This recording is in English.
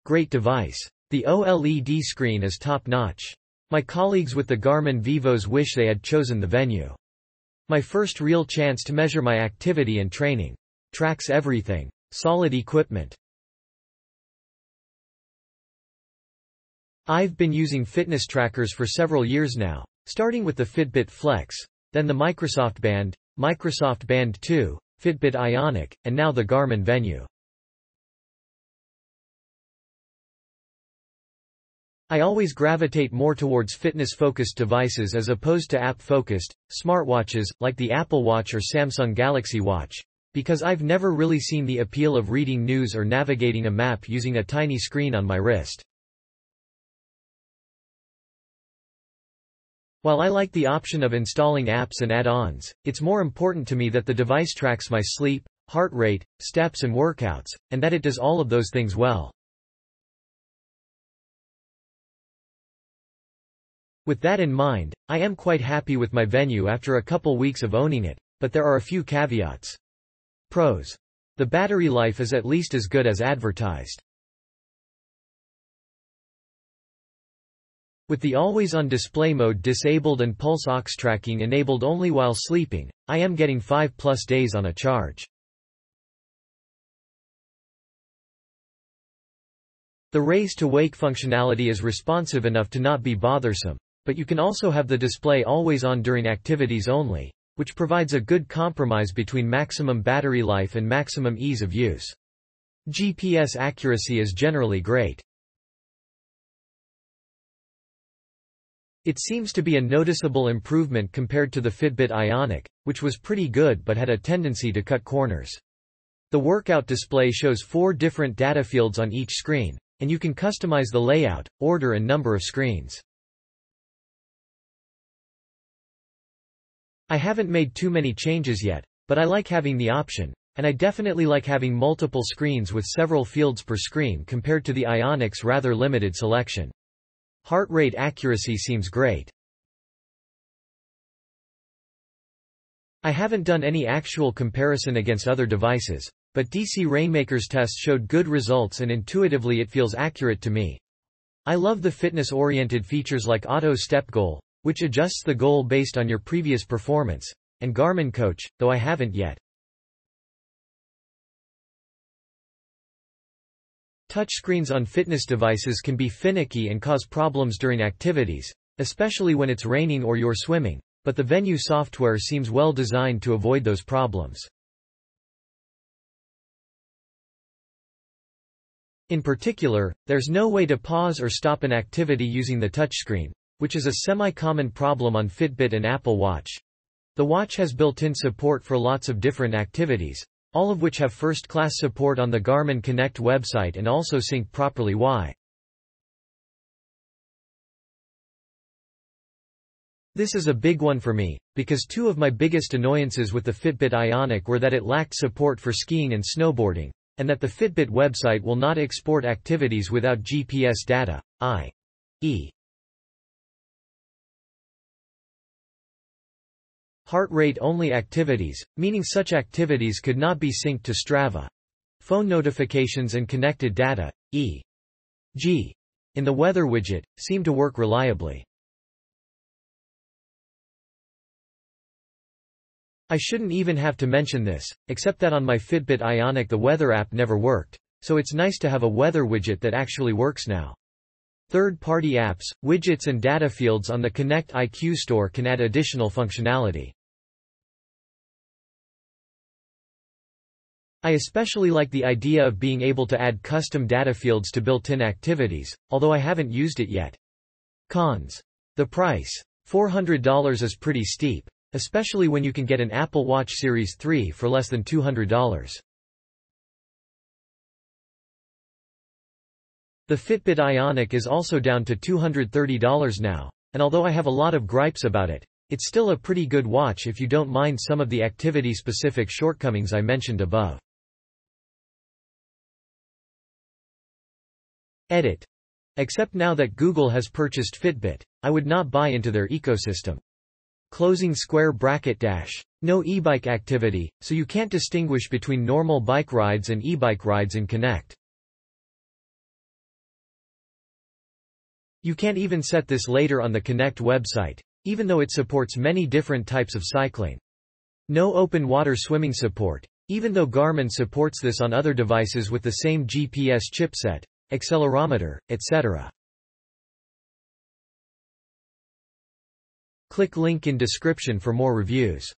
Great device. The OLED screen is top-notch. My colleagues with the Garmin Vivos wish they had chosen the Venu. My first real chance to measure my activity and training. Tracks everything. Solid equipment. I've been using fitness trackers for several years now, starting with the Fitbit Flex, then the Microsoft Band 2, Fitbit Ionic, and now the Garmin Venu. I always gravitate more towards fitness-focused devices as opposed to app-focused, smartwatches, like the Apple Watch or Samsung Galaxy Watch, because I've never really seen the appeal of reading news or navigating a map using a tiny screen on my wrist. While I like the option of installing apps and add-ons, it's more important to me that the device tracks my sleep, heart rate, steps and workouts, and that it does all of those things well. With that in mind, I am quite happy with my Venu after a couple weeks of owning it, but there are a few caveats. Pros. The battery life is at least as good as advertised. With the always-on display mode disabled and pulse ox tracking enabled only while sleeping, I am getting 5+ days on a charge. The raise-to-wake functionality is responsive enough to not be bothersome, but you can also have the display always on during activities only, which provides a good compromise between maximum battery life and maximum ease of use. GPS accuracy is generally great. It seems to be a noticeable improvement compared to the Fitbit Ionic, which was pretty good but had a tendency to cut corners. The workout display shows 4 different data fields on each screen, and you can customize the layout, order and number of screens. I haven't made too many changes yet, but I like having the option, and I definitely like having multiple screens with several fields per screen compared to the Ionic's rather limited selection. Heart rate accuracy seems great. I haven't done any actual comparison against other devices, but DC Rainmaker's test showed good results and intuitively it feels accurate to me. I love the fitness-oriented features like Auto Step Goal, which adjusts the goal based on your previous performance, and Garmin Coach, though I haven't yet. Touchscreens on fitness devices can be finicky and cause problems during activities, especially when it's raining or you're swimming, but the Venu software seems well designed to avoid those problems. In particular, there's no way to pause or stop an activity using the touchscreen, which is a semi-common problem on Fitbit and Apple Watch. The watch has built-in support for lots of different activities, all of which have first-class support on the Garmin Connect website and also sync properly. Why? This is a big one for me, because 2 of my biggest annoyances with the Fitbit Ionic were that it lacked support for skiing and snowboarding, and that the Fitbit website will not export activities without GPS data, i.e. heart rate-only activities, meaning such activities could not be synced to Strava. Phone notifications and connected data, e.g. in the weather widget, seem to work reliably. I shouldn't even have to mention this, except that on my Fitbit Ionic the weather app never worked, so it's nice to have a weather widget that actually works now. Third-party apps, widgets and data fields on the Connect IQ store can add additional functionality. I especially like the idea of being able to add custom data fields to built-in activities, although I haven't used it yet. Cons. The price. $400 is pretty steep, especially when you can get an Apple Watch Series 3 for less than $200. The Fitbit Ionic is also down to $230 now, and although I have a lot of gripes about it, it's still a pretty good watch if you don't mind some of the activity-specific shortcomings I mentioned above. Edit. Except now that Google has purchased Fitbit, I would not buy into their ecosystem. Closing square bracket dash. No e-bike activity, so you can't distinguish between normal bike rides and e-bike rides in Connect. You can't even set this later on the Connect website, even though it supports many different types of cycling. No open water swimming support, even though Garmin supports this on other devices with the same GPS chipset, accelerometer, etc. Click link in description for more reviews.